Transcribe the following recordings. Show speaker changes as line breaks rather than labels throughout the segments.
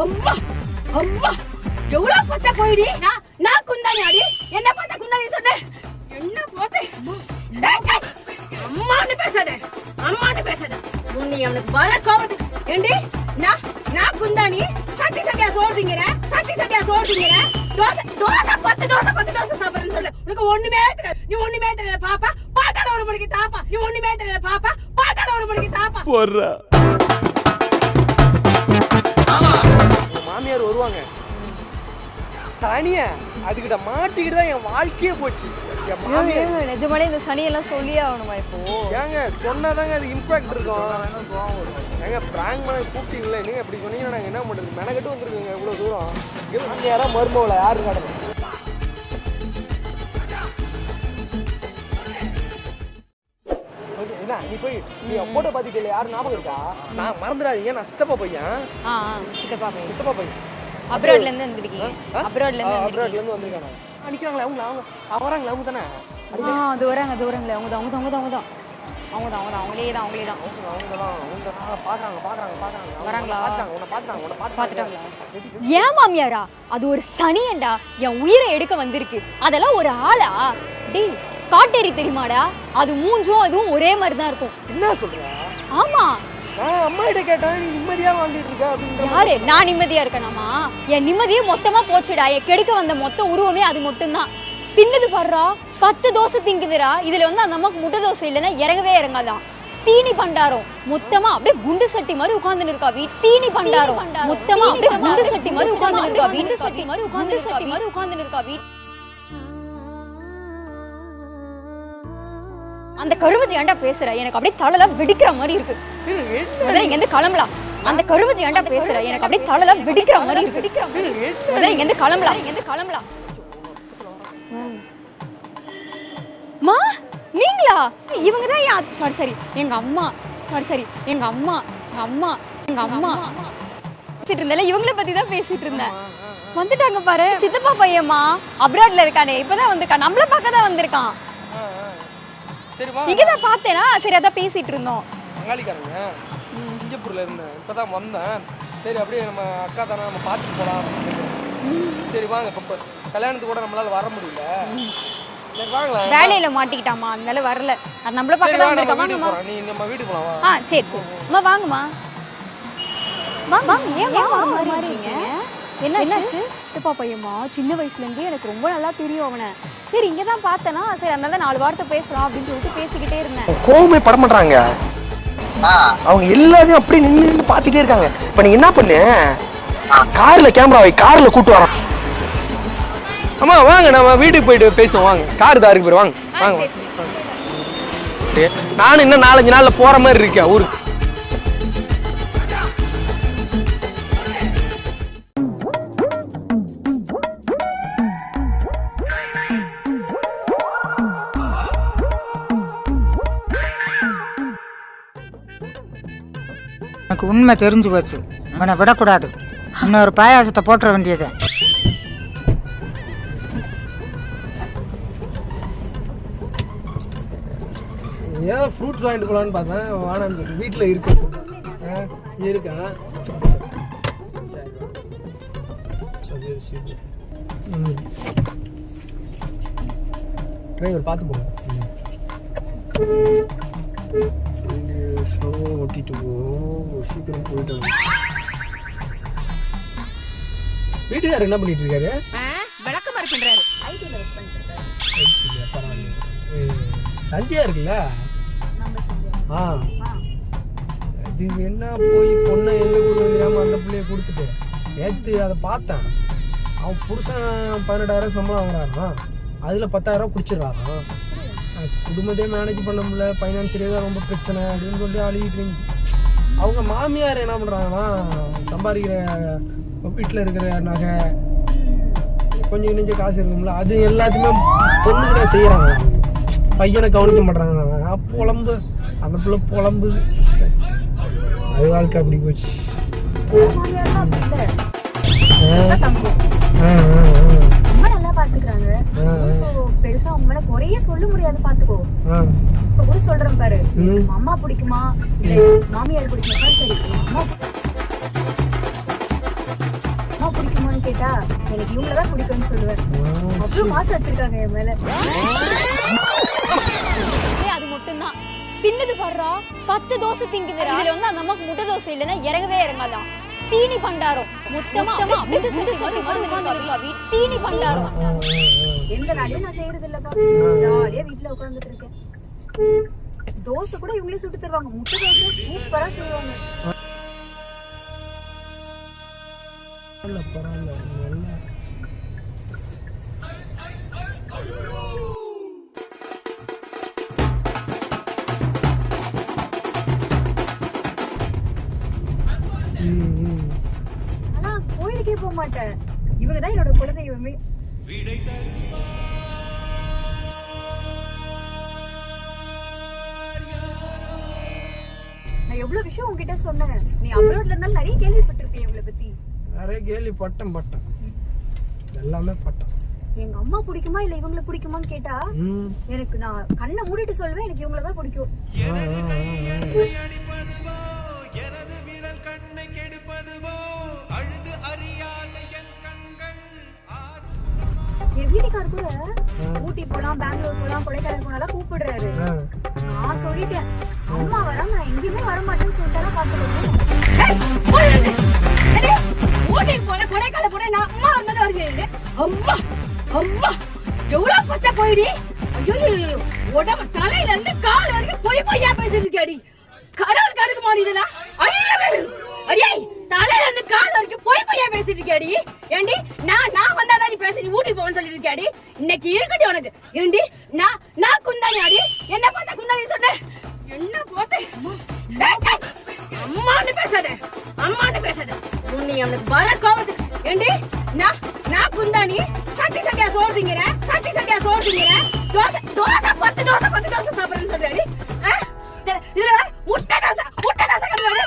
அம்மா அம்மா எவ்வளவு பார்த்தா போயிடி. நான் குந்தாணி அடி. என்ன பார்த்தா குந்தாணி சொன்ன? என்ன போதே அம்மான்னு பேசாத, அம்மான்னு பேசாத. உன்னை அவனுக்கு வர கோவத்து ஏண்டி? நான் குந்தாணி சட்டி சட்டியா சோறுதிங்கிற, சட்டி சட்டியா சோறுதிங்கிற. தோசை தோசை 10 தோசை சாப்பிடுறேன்னு சொல்லு. உனக்கு ஒண்ணுமே தெரியாது. நீ ஒண்ணுமே தெரியாது பாப்பா. பாட்டாட ஒரு மணிக்கு தாப்பா. நீ ஒண்ணுமே தெரியாது பாப்பா. பாட்டாட ஒரு மணிக்கு தாப்பா.
போறா மாமியார் வருவாங்க. சனிய அதுக்கிட்ட மாட்டிக்கிட்டு தான் என் வாழ்க்கையே போச்சு.
நிஜமாலே இந்த சனியெல்லாம் சொல்லியே ஆகணுமா இப்போ?
ஏங்க சொன்னாதாங்க அது இம்பாக்ட் இருக்கும். ஏங்க பிராங்க் பண்ண கூப்பிட்டீங்களே, நீங்க அப்படி சொன்னீங்கன்னா நாங்கள் என்ன பண்ணுறது? மெனக்கட்டு வந்துருக்குங்க இவ்வளோ தூரம். யாராவது மருமகளை யாரு கடமை? ஓகே, என்ன நீ போய் நீ போட்டோ பார்த்துட்டு யாரும் ஞாபகம் இருக்கா? நான் மறந்துடாதீங்க, நான் சித்தப்பா பையன். சித்தப்பா பையன்
அப்ராட்ல இருந்து வந்திருக்கீங்க? அப்ராட்ல
இருந்து வந்திருக்காங்க. நிக்கிறாங்களே அவங்க வராங்களே அவங்க தானே?
அது வராங்களே அவங்க தான் அவங்களே தான் பாக்குறாங்களா? ஏன் மாமியாரா? அது ஒரு சனியண்டா, என் உயிரை எடுக்க வந்திருக்கு. அதெல்லாம் ஒரு ஆளா? டேய் காட்டேரி தெரியுமாடா? அது மூஞ்சும் அதுவும் ஒரே மாதிரி தான் இருக்கும்.
என்ன சொல்ற?
ஆமா,
அம்மா கிட்ட கேட்டேன், நீ நிம்மதியா வாழ்ந்துட்டு இருக்க அப்படின்னு.
யாரு? நான் நிம்மதியா இருக்கேனாமா? என் நிம்மதியே மொத்தமா போச்சுடா. என் கெடுக்க வந்த மொத்த உருவமே அது மட்டும்தான். தின்னது பாடுறா, 10 தோசை திங்குதுடா. இதுல வந்து அந்த அம்மாக்கு முட்டை தோசை இல்லைன்னா இறங்கவே இறங்காதான். தீனி பண்டாரம் மொத்தமா அப்படியே குண்டு சட்டி மாதிரி உட்கார்ந்து இருக்கா வீட்டு. தீனி பண்டாரம் மொத்தமா அப்படியே குண்டு சட்டி மாதிரி உட்கார்ந்து இருக்கா வீட்டு. சட்டி மாதிரி உட்கார்ந்து இருக்கா வீட்டு. அந்த கருவச்சி ஏன்டா பேசுற? எனக்கு அப்படியே தலைலாம் வெடிக்கிற மாதிரி இருக்கு. இங்க இருந்து கிளம்பலாம். அந்த கருவச்சி ஏன்டா பேசுற? எனக்கு அப்படியே தலைலாம் வெடிக்கிற மாதிரி இருக்கு. இங்க இருந்து கிளம்பலாம். மா நீங்களா? இவங்க தான் சாரி எங்க அம்மா பேசிட்டு இருந்தேன். இவங்கள பத்தி தான் பேசிட்டு இருந்தேன். வந்துட்டாங்க பாரு, சித்தப்பா பையம்மா அப்ராட்ல இருக்கானே, இப்பதான் வந்திருக்கான். நம்மள பார்க்க தான் வந்திருக்கான். இங்கதான் பார்த்தேனா? சரி, அதான் பேசிட்டு இருந்தோம்.
பங்காளிக்காரங்க சிங்கப்பூர்ல இருந்தேன், இப்பதான் வந்தேன். சரி அப்படியே நம்ம அக்கா தானே, நம்ம பார்த்துட்டு போலாம். சரி வாங்க, இப்போ கல்யாணத்துக்கு கூட நம்மளால வர முடியல.
வேலையில மாட்டிக்கிட்டாமா, அதனால வரல. அது நம்மள பார்க்க தான் வந்திருக்காமா.
நீ நம்ம வீட்டுக்கு போலாம்.
சரி அம்மா வாங்கம்மா. ஏன் மாறீங்க? என்னாச்சு? சித்தப்பா பையம்மா சின்ன வயசுல இருந்து எனக்கு ரொம்ப நல்லா தெரியும் அவனை. சரி இங்கதான் பார்த்தனா, சரி அதனால 4 வார்த்தை பேசலாம் அப்படின்னு சொல்லிட்டு பேசிக்கிட்டே இருந்தேன்.
கோவமே பட மாட்டாங்க அவங்க, எல்லாத்தையும் அப்படியே நின்று பார்த்துட்டே இருக்காங்க. இப்ப நீ என்ன பண்ணு, கார்ல கேமரா வை, கார்ல கூட்டு வரோம். அம்மா வாங்க, நம்ம வீட்டுக்கு போயிட்டு பேசுவோம். வாங்க, கார் தான் இருக்கு பேர். வாங்க. நானும் இன்னும் 4-5 நாள்ல போற மாதிரி இருக்கேன் ஊருக்கு.
எனக்கு உண்மை தெரிஞ்சு போச்சு. அவனை விடக்கூடாது. இன்னொரு பாயாசத்தை போட்டுற வேண்டியது.
ஏன் ஃப்ரூட்ஸ் வாங்கிட்டு போகலான்னு பார்த்தேன், வாடான்னு சொல்லி வீட்டில் இருக்கு. இருக்கேன் டிரைவர் பார்த்து போங்க. ஓட்டிட்டு சீக்கிரம் போயிட்டு வீட்டுக்காரர் என்ன பண்ணிட்டு இருக்காரு?
விளக்கமா இருக்கின்றாரு.
சந்தியா இருக்குல்ல, இது என்ன போய் பொண்ணை எங்க கொடுக்குறாம அந்த பிள்ளைய கொடுத்துட்டு நேற்று அதை பார்த்தேன். அவன் புருஷன் 18,000 சம்பளம் வாங்குறாராம், அதுல 10,000 குடிச்சிடறாராம். குடும்பத்தையே மேனேஜ் பண்ண முடியல, ஃபைனான்சியலே தான் ரொம்ப பிரச்சனை அப்படின்னு சொல்லி அழுகிட்டு இருந்துச்சு. அவங்க மாமியார் என்ன பண்றாங்கன்னா, சம்பாதிக்கிற வீட்டில் இருக்கிற நகை கொஞ்சம் நெஞ்ச காசு இருக்கும்ல, அது எல்லாத்தையுமே பொண்ணுக்கு தான் செய்யறாங்க. பையனை கவனிக்க மாட்டாங்க. புலம்பு அந்த பிள்ளை புலம்புது. அது வாழ்க்கை அப்படி போச்சு.
பெருசா அவங்க மேல குறைய சொல்ல முடியாது, பாத்துக்கோ. இப்ப கூட சொல்றேன் பாரு, அம்மா பிடிக்குமா மாமியார் பிடிக்குமா? சரி
கேட்டா எனக்கு இவங்களதான் பிடிக்கும்னு சொல்லுவேன். அவ்வளவு மாசம் வச்சிருக்காங்க என் மேல.
அது மட்டும்தான் தின்னது பாடுறா 10 தோசை திங்குதுடா. இதுல வந்து அந்த அம்மாக்கு முட்டை தோசை இல்லைன்னா இறங்கவே இறங்காதான். தீனி பண்டாரம் மொத்தமா தீனி பண்டாரம்.
எந்த நாளையும் நான் செய்யறது இல்லப்பா. ஜாலியா வீட்டுல உட்கார்ந்துட்டு இருக்கேன். தோசை கூட இவங்களே சுட்டு தருவாங்க. முட்டை தோசை சூப்பரா செய்வாங்க. ஆனா கோயிலுக்கே போக மாட்டேன். இவங்கதான் என்னோட குலதெய்வமே. நான் எவ்வளவு விஷயம் உங்ககிட்ட சொன்னேன். நீ அப்ரோட்ல இருந்தாலும் நிறைய கேள்விப்பட்டிருப்பேன் இவங்களை பத்தி.
நிறைய கேள்விப்பட்டேன் எல்லாமே பட்டம்.
எங்க அம்மா பிடிக்குமா இல்ல இவங்களை பிடிக்குமான்னு கேட்டா எனக்கு நான் கண்ணை மூடிட்டு சொல்லுவேன் எனக்கு இவங்கள தான் பிடிக்கும். என் வீட்டுக்காரர் கூட ஊட்டி போலாம், பெங்களூர் போலாம், கொடைக்கானல் போனாலும் கூப்பிடுறாரு. நான் சொல்லிட்டேன் அம்மா வராம நான் எங்கேயுமே வரமாட்டேன்னு சொல்லிட்டாலும் பாத்துக்கோங்க. ஊட்டிக்கு போன கொடைக்கானல் போன நான் அம்மா வந்தது வருகிறேன். அம்மா அம்மா எவ்வளவு பச்சை போயிடி. ஐயோ உடம்பு தலையில இருந்து கால் வரைக்கும் பொய்யா பேசிட்டு இருக்காடி. கடவுள் கடுக்கு மாறிடலாம். அடியே தலையில இருந்து கால் வரைக்கும் பொய்யா பேசிட்டு இருக்காடி. ஏண்டி நான் வந்தாதான் நீ பேசி ஊட்டிக்கு போவேன்னு சொல்லிட்டு இருக்காடி. இன்னைக்கு இருக்கடி உனக்கு. ஏண்டி நான் குந்தானி அடி. என்ன பார்த்த குந்தானி சொன்ன? என்ன போத்த அம்மான்னு பேசாத. நீ அவனுக்கு வர கோவத்துக்கு. ஏண்டி நான் குந்தானி சட்டி சட்டியா சோறு திங்கிறேன். தோசை 10 தோசை சாப்பிடுறேன்னு சொல்றாடி. இதுல முட்டை தோசை கட்டுறாரு.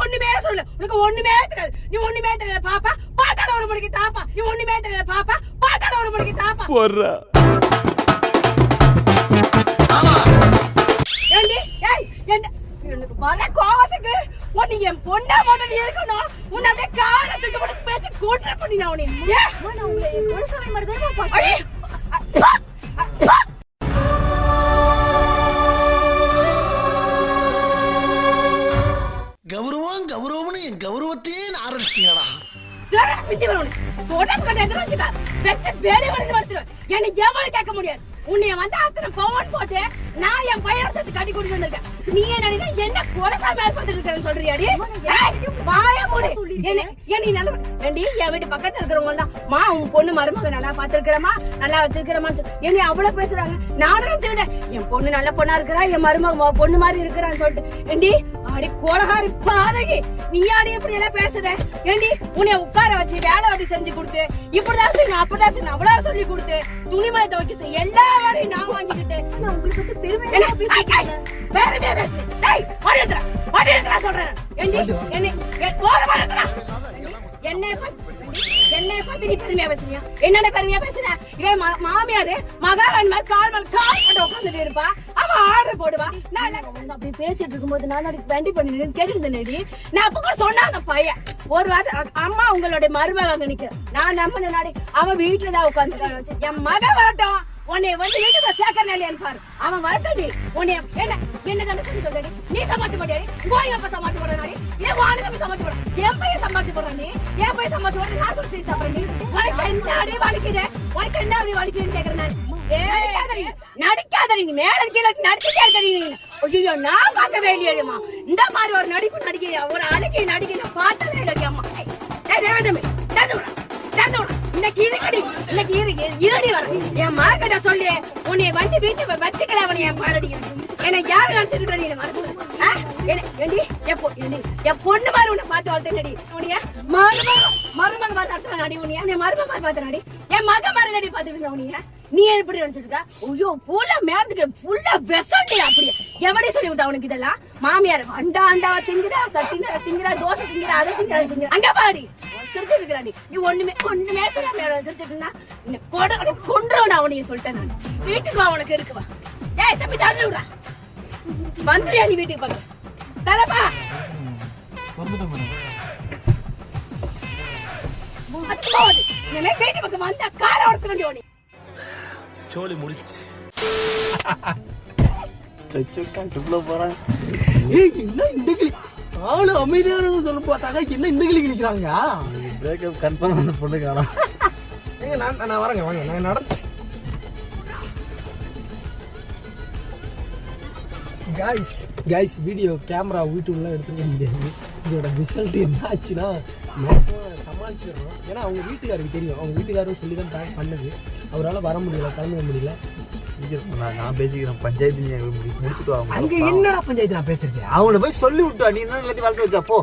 ஒண்ணுமே சொல்லு. உனக்கு ஒண்ணுமே தெரியாது. நீ ஒண்ணுமே தெரியாத பாப்பா. பாட்டாட ஒரு மணிக்கு தாப்பா. நீ ஒண்ணுமே தெரியாத பாப்பா. பாட்டாட ஒரு மணிக்கு தாப்பா. ஏண்டி என்ன எனக்கு வர கோவத்துக்கு உன்னை என் பொண்ணா மட்டும் இருக்கணும். உன்னை அப்படியே காலை தூக்கி போட்டு பேசி கூட்டுற பண்ணி நான் உங்களை ஒரு சமயம் மாதிரி தான் பாப்பேன்.
கௌரவம்னு என் கௌரவத்தையே ஆரம்பிச்சீங்களா? என்னை எவ்வளவு கேட்க முடியாது. உன்னைய வந்து அத்தனை பவுன் போட்டு நான் என் பையன் கட்டி கொடுத்து வந்திருக்கேன். நீ என்ன என்ன கொலைசாமி ஏற்பட்டு சொல்றியாடி? என் வீட்டு பக்கத்துல இருக்கிறவங்க தான் மா உன் பொண்ணு மருமக நல்லா பாத்துருக்கிறமா, நல்லா வச்சிருக்கிறமா என்னை அவ்வளவு பேசுறாங்க. நானும் நினைச்சுக்கிட்டேன் என் பொண்ணு நல்ல பொண்ணா இருக்கிறா, என் மருமக பொண்ணு மாதிரி இருக்கிறான்னு சொல்லிட்டு. ஏண்டி அடி கோலகாரி பாதகி, நீ ஆடி எப்படி எல்லாம் பேசுத? ஏண்டி உன்னை உட்கார வச்சு வேலை வட்டி செஞ்சு கொடுத்து இப்படிதான் செய்யணும் அப்படிதான் செய்யணும் அவ்வளவு சொல்லி கொடுத்து துணிமலை துவைக்க எல்லா வேலையும் நான் வாங்கிக்கிட்டு உங்களுக்கு வந்து பெருமையா சொல்றேன். என்னை பத்தி நீ பெருமையா பேசுறியா? என்னோட பெருமையா பேசுற? இவன் மாமியாரு மகாராணி மாதிரி கால் போட்டு உட்காந்துட்டு இருப்பா. அவன் ஆர்டர் போடுவா. நான் அப்படி பேசிட்டு இருக்கும்போது நான் வண்டி பண்ணி கேட்டுருந்தேன்டி. நான் அப்ப கூட சொன்னா அந்த பையன் ஒரு வாரம் அம்மா உங்களுடைய மருமக நிக்கிறேன். நான் நம்பின நாடி அவன் வீட்டுலதான் உட்காந்து என் மகன் வரட்டும் உன்னை வந்து வீட்டுல சேர்க்கறேன் பாரு. அவன் வரட்டடி உன்னை என்ன சொல்றடி? நீ சமாளிச்சு போடியாடி. கோயிலப்ப சமாளிச்சு போடுறாடி. ஏன் வானகப்ப சமாளிச்சு போடுற? என் பையன் சமாளிச்சு போடுறான். நீ என் பையன் சமாளிச்சு போடுற. நான் சொல்லி சாப்பிடுறேன். உனக்கு என்ன அடி வலிக்குது? உனக்கு என்ன அப்படி வலிக்குதுன்னு கேக்குறேன் நான். நடிக்காதடி நீ மேல கீழே நடிச்சுட்டே இருக்கடி. ஐயோ நான் பார்க்கவே இல்லையம்மா. இந்த மாதிரி ஒரு நடிப்பு நடிக்க ஒரு அழகை நடிக்க நான் பார்த்ததே இல்லடி அம்மா. இன்னைக்கு இருடி வர என் மகக்கிட்ட சொல்லி உன்னை வந்து வீட்டு வச்சுக்கல அவனை என் பாரடி. என்னை யாரு நினைச்சிருக்க என் பொண்ணு மாதிரி உன்னை பார்த்து வளர்த்தடி. உனைய மருமக பார்த்து நடி. உனியா என் மருமக பார்த்து நடி. என் மக மாதிரி நடி பார்த்துருந்த உனிய நீ எப்படி நினைச்சிருக்க? ஐயோ ஃபுல்லா மேறதுக்கு ஃபுல்லா வெசண்டி. அப்படி எப்படி சொல்லி விட்டா உனக்கு இதெல்லாம்? மாமியார் அண்டாவா திங்கிறா, சட்டினா திங்கிறா, தோசை திங்கிறா, அதை திங்கிறா. அங்க பாடி சிரிச்சு இருக்கிறாடி. நீ ஒண்ணுமே சொல்லாம சிரிச்சுட்டுனா கொண்டுருவா உனைய சொல்லிட்டேன் நான். வீட்டுக்கு வா உனக்கு இருக்குவா. ஏய் தம்பி தள்ளி விடுறா. வந்துறியா நீ வீட்டுக்கு பாக்க தரப்பா? அதுக்கு போகுது இனிமே வீட்டு பக்கம் வந்தா காரை உடச்சு வேண்டிய ஓடி
சோலி முடிச்சு
ஏய் என்ன இந்த கிளி ஆளு அமைதியான சொல்ல பார்த்தாங்க என்ன இந்த கிளி கிளிக்கிறாங்க
பிரேக்கப் கன்ஃபார்ம் அந்த பொண்ணு காணோம்
ஏங்க நான் வரேங்க வாங்க நான் நடந்து கைஸ் வீடியோ கேமரா வீட்டுக்குள்ள எடுத்துக்க முடியாது. இதோட ரிசல்ட் என்ன ஆச்சுன்னா சமாளிச்சிடணும். ஏன்னா அவங்க வீட்டுக்காருக்கு தெரியும், அவங்க வீட்டுக்காரரும் சொல்லி தான் பேக் பண்ணது. அவரால் வர முடியல, கலந்துக்க முடியல.
நான் பேசிக்கிறேன் பஞ்சாயத்து முடிச்சுட்டு
அங்கே என்னடா பஞ்சாயத்து நான் பேசுறது?
அவனை போய் சொல்லி விட்டா நீ தான் எல்லாத்தையும் வளர்த்து வச்சா போ